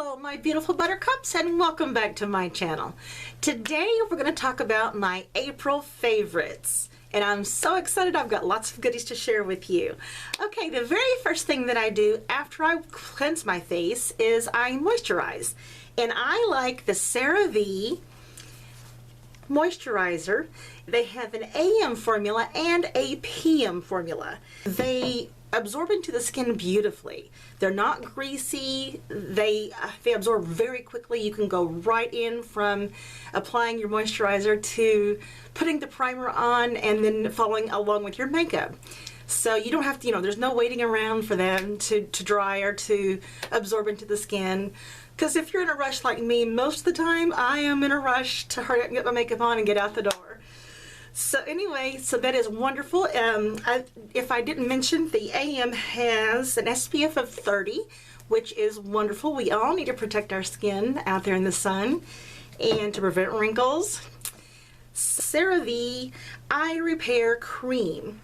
Hello my beautiful buttercups and welcome back to my channel. Today we're going to talk about my April favorites and I'm so excited. I've got lots of goodies to share with you. Okay, the very first thing that I do after I cleanse my face is I moisturize, and I like the CeraVe moisturizer. They have an AM formula and a PM formula. They absorb into the skin beautifully. They're not greasy. They absorb very quickly. You can go right in from applying your moisturizer to putting the primer on and then following along with your makeup. So you don't have to, there's no waiting around for them to dry or to absorb into the skin. Because if you're in a rush like me, most of the time I am in a rush to hurry up and get my makeup on and get out the door. So anyway, so that is wonderful. If I didn't mention, the AM has an SPF of 30, which is wonderful. We all need to protect our skin out there in the sun and to prevent wrinkles. CeraVe Eye Repair Cream,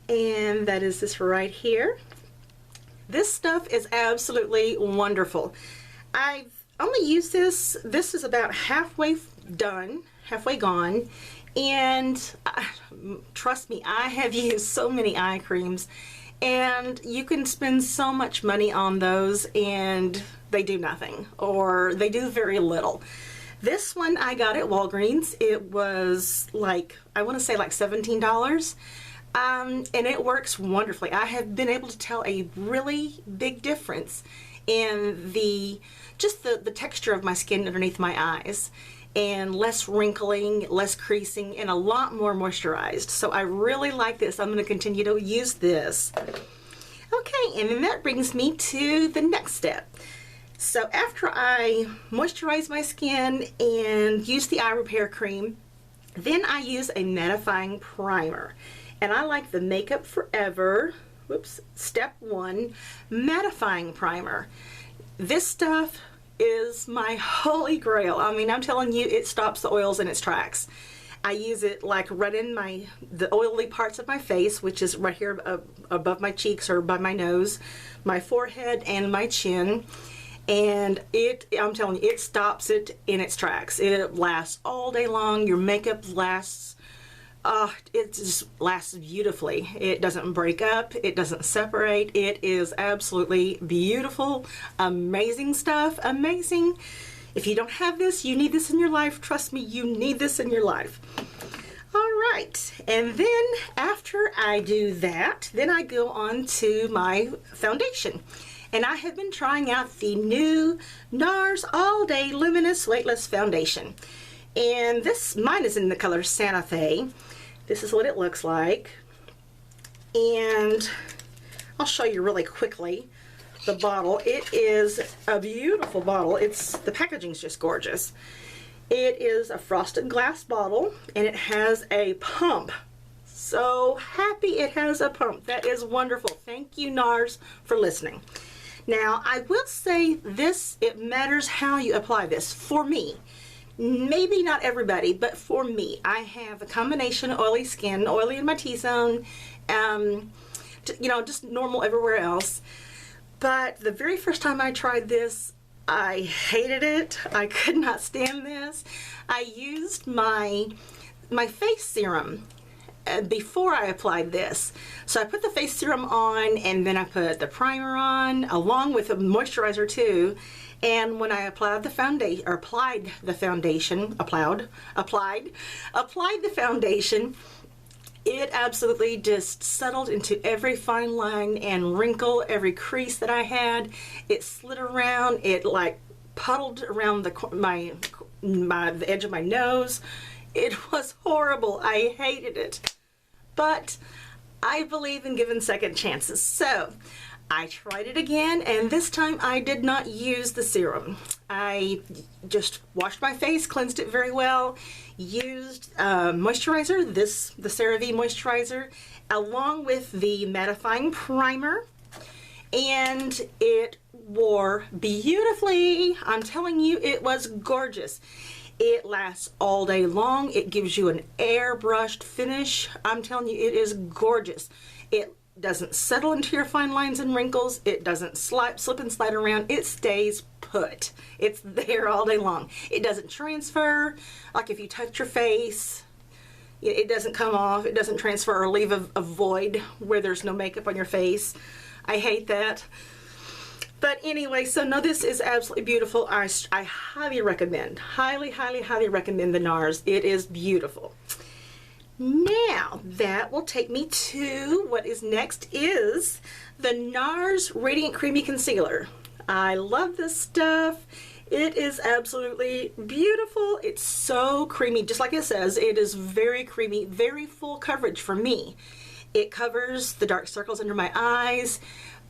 and that is this right here. This stuff is absolutely wonderful. I've only used this. This is about halfway done, halfway gone. And trust me, I have used so many eye creams, and you can spend so much money on those and they do nothing, or they do very little. This one I got at Walgreens. It was like, I want to say like $17, and it works wonderfully. I have been able to tell a really big difference in the texture of my skin underneath my eyes, and less wrinkling, less creasing, and a lot more moisturized. So I really like this. I'm going to continue to use this. Okay, and then that brings me to the next step. So after I moisturize my skin and use the eye repair cream, then I use a mattifying primer. And I like the Makeup Forever, Step 1 Mattifying Primer. This stuff is my holy grail. I mean, I'm telling you, it stops the oils in its tracks. I use it like right in the oily parts of my face, which is right here above my cheeks or by my nose, my forehead, and my chin. And I'm telling you, it stops it in its tracks. It lasts all day long. Your makeup lasts, it just lasts beautifully. It doesn't break up. It doesn't separate. It is absolutely beautiful. Amazing stuff. Amazing. If you don't have this, you need this in your life. Trust me, you need this in your life. All right. And then after I do that, then I go on to my foundation. And I have been trying out the new Nars All Day Luminous Weightless Foundation. And mine is in the color Santa Fe. This is what it looks like, and I'll show you really quickly the bottle. It is a beautiful bottle. The packaging's just gorgeous. It is a frosted glass bottle, and it has a pump. So happy it has a pump. That is wonderful. Thank you, Nars, for listening. Now, I will say this, it matters how you apply this. For me, maybe not everybody, but for me, I have a combination of oily skin, oily in my T-zone, just normal everywhere else. But the very first time I tried this, I hated it. I could not stand this. I used my face serum before I applied this. So I put the face serum on, and then I put the primer on, along with a moisturizer too. And when I applied the foundation, it absolutely just settled into every fine line and wrinkle, every crease that I had. It slid around. It like puddled around the edge of my nose. It was horrible. I hated it. But I believe in giving second chances. So I tried it again, and this time I did not use the serum. I just washed my face, cleansed it very well, used moisturizer, the CeraVe moisturizer, along with the mattifying primer, and it wore beautifully. I'm telling you, it was gorgeous. It lasts all day long. It gives you an airbrushed finish. I'm telling you, it is gorgeous. It doesn't settle into your fine lines and wrinkles. It doesn't slip and slide around. It stays put. It's there all day long. It doesn't transfer. Like if you touch your face, it doesn't come off. It doesn't transfer or leave a void where there's no makeup on your face. I hate that. But anyway, so no, this is absolutely beautiful. I highly recommend, highly recommend the Nars. It is beautiful. Now, that will take me to what is next is the Nars Radiant Creamy Concealer. I love this stuff. It is absolutely beautiful. It's so creamy, just like it says. It is very creamy, very full coverage for me. It covers the dark circles under my eyes,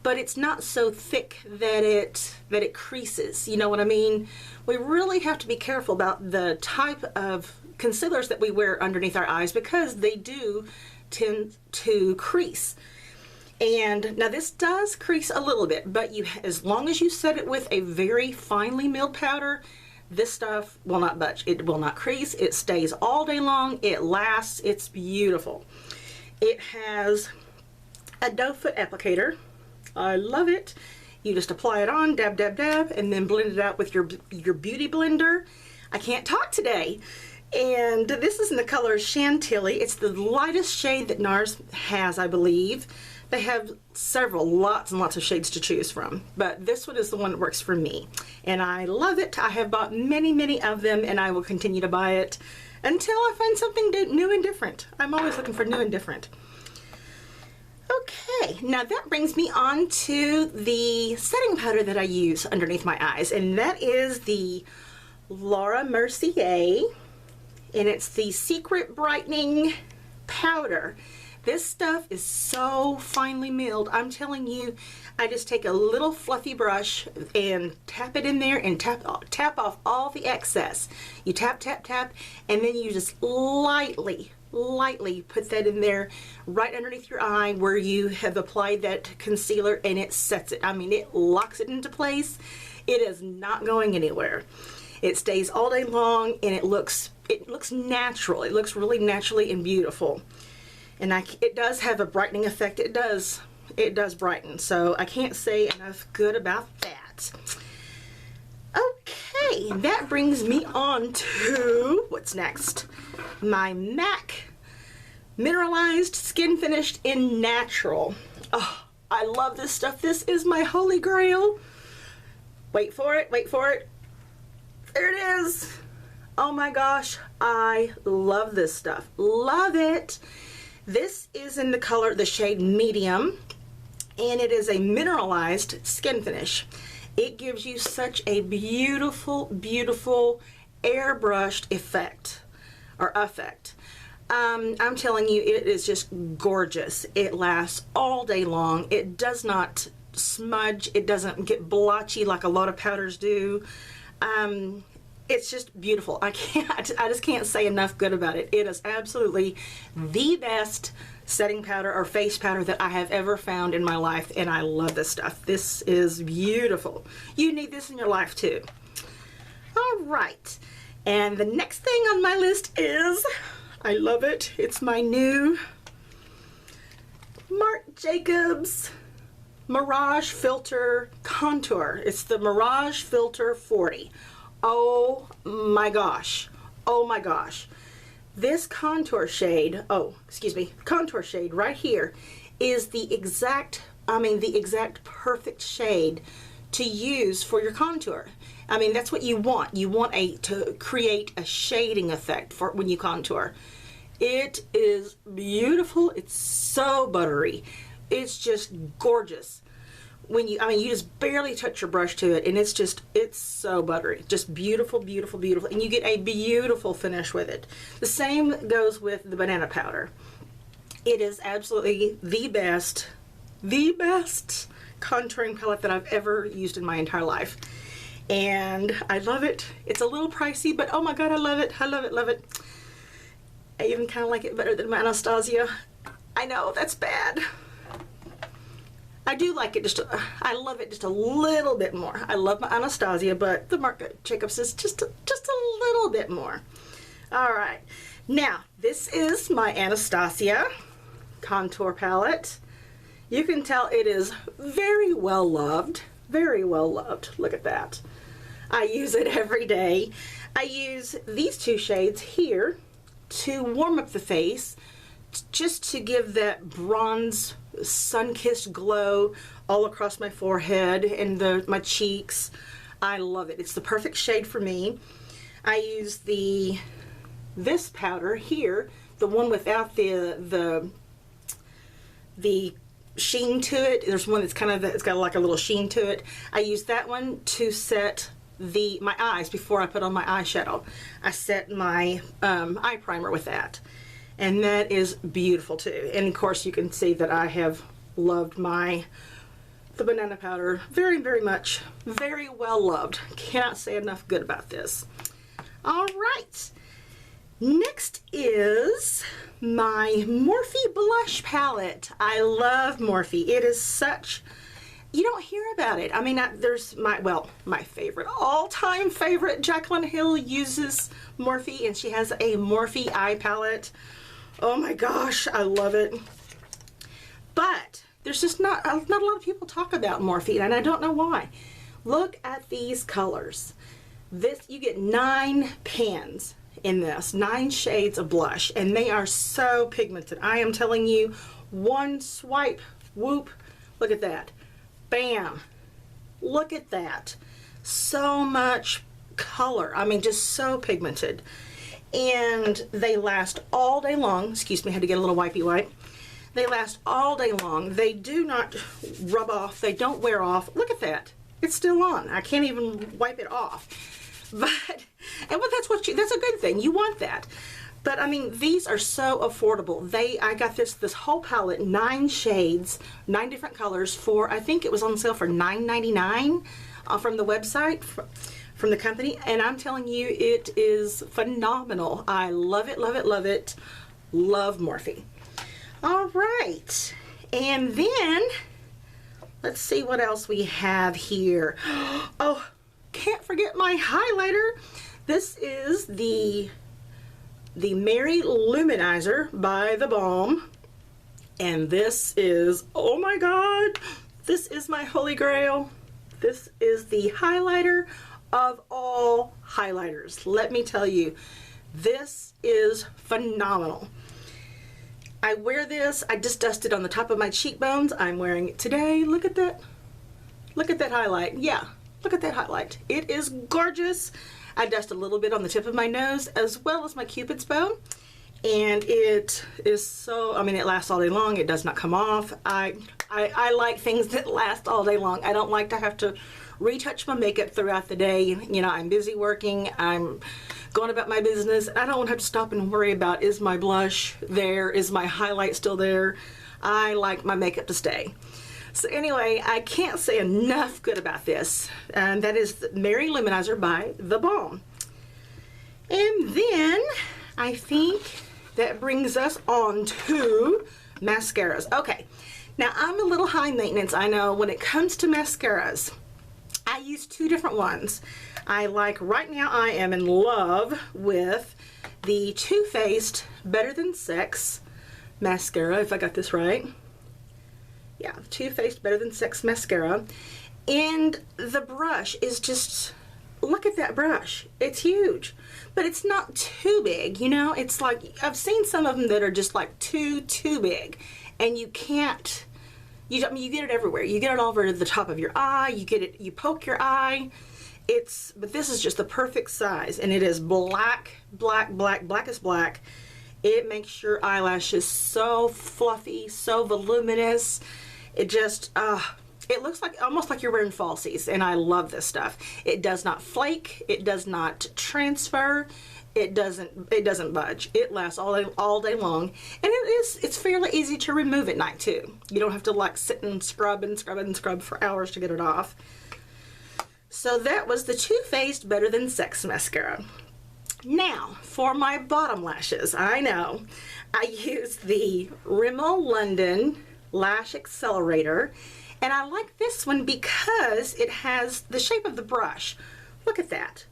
but it's not so thick that it creases. You know what I mean? We really have to be careful about the type of concealers that we wear underneath our eyes because they do tend to crease. And now this does crease a little bit, but as long as you set it with a very finely milled powder, this stuff will not budge. It will not crease. It stays all day long. It lasts. It's beautiful. It has a doe foot applicator. I love it. You just apply it on, dab, dab, dab, and then blend it out with your beauty blender. I can't talk today. And this is in the color Chantilly. It's the lightest shade that Nars has, I believe. They have lots and lots of shades to choose from, but this one is the one that works for me. And I love it. I have bought many of them, and I will continue to buy it until I find something new and different. I'm always looking for new and different. Okay, now that brings me on to the setting powder that I use underneath my eyes, and that is the Laura Mercier, and it's the Secret Brightening Powder. This stuff is so finely milled. I'm telling you, I just take a little fluffy brush and tap it in there and tap off all the excess. You tap, tap, tap, and then you just lightly put that in there right underneath your eye where you have applied that concealer, and it sets it. I mean, it locks it into place. It is not going anywhere. It stays all day long, and it looks natural. It looks really naturally and beautiful. And it does have a brightening effect. It does brighten. So I can't say enough good about that. Okay, that brings me on to what's next. My MAC Mineralized Skin Finished in Natural. Oh, I love this stuff. This is my holy grail. Wait for it, wait for it. There it is. Oh my gosh, I love this stuff. Love it. This is in the shade medium, and it is a mineralized skin finish. It gives you such a beautiful airbrushed effect. I'm telling you, it is just gorgeous. It lasts all day long. It does not smudge. It doesn't get blotchy like a lot of powders do. It's just beautiful. I just can't say enough good about it. It is absolutely the best setting powder or face powder that I have ever found in my life, and I love this stuff. This is beautiful. You need this in your life too. All right, and the next thing on my list is, I love it. It's my new Marc Jacobs Mirage Filter Contour. It's the Mirage Filter 40. Oh my gosh. Oh my gosh. This contour shade, contour shade right here is the exact perfect shade to use for your contour. I mean, that's what you want. You want to create a shading effect for when you contour. It is beautiful. It's so buttery. It's just gorgeous. You just barely touch your brush to it, and it's so buttery. Just beautiful, beautiful, beautiful. And you get a beautiful finish with it. The same goes with the banana powder. It is absolutely the best contouring palette that I've ever used in my entire life. And I love it. It's a little pricey, but oh my god, I love it. I love it, love it. I even kind of like it better than my Anastasia. I know, that's bad. I do like it I love it just a little bit more. I love my Anastasia, but the Marc Jacobs is just a little bit more. All right, now this is my Anastasia contour palette. You can tell it is very well loved, very well loved. Look at that. I use it every day. I use these two shades here to warm up the face, just to give that bronze sun-kissed glow all across my forehead and my cheeks. I love it. It's the perfect shade for me. I use this powder here, the one without the sheen to it. There's one that's it's got like a little sheen to it. I use that one to set my eyes before I put on my eyeshadow. I set my eye primer with that, and that is beautiful too. And of course you can see that I have loved the banana powder very, very much. Very well loved. Cannot say enough good about this. All right, next is my Morphe blush palette. I love Morphe. It is such, you don't hear about it. I mean, there's my favorite, all-time favorite, Jaclyn Hill uses Morphe, and she has a Morphe eye palette. Oh my gosh, I love it. But there's just not a lot of people talk about Morphe, and I don't know why. Look at these colors. You get 9 pans in this, 9 shades of blush, and they are so pigmented. I am telling you, one swipe, whoop, look at that. Bam, look at that. So much color. I mean, just so pigmented. And they last all day long. Excuse me, I had to get a little wipey wipe. They last all day long. They do not rub off. They don't wear off. Look at that. It's still on. I can't even wipe it off. But that's a good thing. You want that. But I mean, these are so affordable. I got this whole palette, 9 shades, 9 different colors for, I think it was on sale for $9.99 from the website, from the company. And I'm telling you, it is phenomenal. I love it, love it, love it. Love Morphe. All right, and then let's see what else we have here. Oh, can't forget my highlighter. This is the MaryLouManizer by the Balm, and this is, oh my god, this is my holy grail. This is the highlighter of all highlighters. Let me tell you, this is phenomenal. I wear this. I just dusted on the top of my cheekbones. I'm wearing it today. Look at that. Look at that highlight. Yeah, look at that highlight. It is gorgeous. I dust a little bit on the tip of my nose as well as my Cupid's bow. And it is so, I mean, it lasts all day long. It does not come off. I like things that last all day long. I don't like to have to retouch my makeup throughout the day. You know, I'm busy working. I'm going about my business. I don't want to have to stop and worry about, is my blush there? Is my highlight still there? I like my makeup to stay. So anyway, I can't say enough good about this. And that is the MaryLouManizer by the Balm. And then I think that brings us on to mascaras. Okay, now I'm a little high maintenance, I know, when it comes to mascaras. I use 2 different ones. Right now I am in love with the Too Faced Better Than Sex mascara, if I got this right. Yeah, Too Faced Better Than Sex mascara. And the brush is just, look at that brush. It's huge, but it's not too big, you know? It's like, I've seen some of them that are just like too big, and you can't, I mean, you get it everywhere. You get it all over the top of your eye, you poke your eye. But this is just the perfect size, and it is black as black. It makes your eyelashes so fluffy, so voluminous. It just, it looks like almost like you're wearing falsies, and I love this stuff. It does not flake. It does not transfer. It doesn't budge. It lasts all day long, and it's fairly easy to remove at night too. You don't have to like sit and scrub for hours to get it off. So that was the Too Faced Better Than Sex mascara. Now, for my bottom lashes, I know, I use the Rimmel London Lash Accelerator, and I like this one because it has the shape of the brush. Look at that.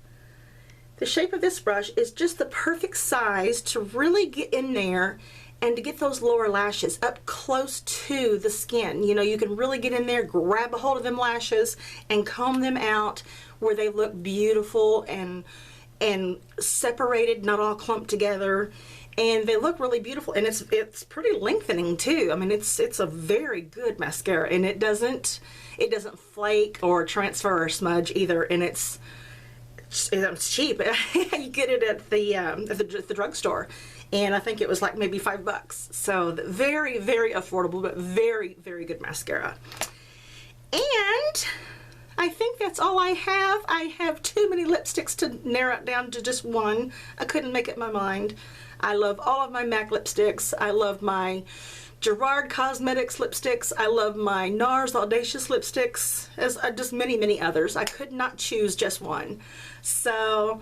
The shape of this brush is just the perfect size to really get in there and to get those lower lashes up close to the skin. You know, you can really get in there, grab a hold of them lashes and comb them out where they look beautiful and separated, not all clumped together. And they look really beautiful, and it's pretty lengthening too. I mean, it's a very good mascara, and it doesn't flake or transfer or smudge either, and it's cheap. You get it at the drugstore, and I think it was like maybe $5. So very, very affordable, but very, very good mascara. And I think that's all I have. I have too many lipsticks to narrow it down to just one. I couldn't make up my mind. I love all of my MAC lipsticks. I love my Gerard Cosmetics lipsticks. I love my Nars Audacious lipsticks, as just many, many others. I could not choose just one. So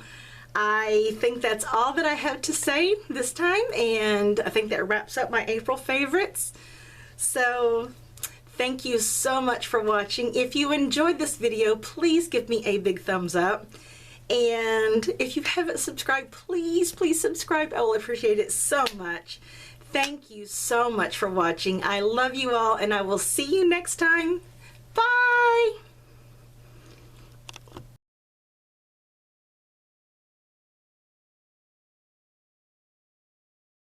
I think that's all that I have to say this time, and I think that wraps up my April favorites. So thank you so much for watching. If you enjoyed this video, please give me a big thumbs up. And if you haven't subscribed, please, please subscribe. I will appreciate it so much. Thank you so much for watching. I love you all, and I will see you next time. Bye!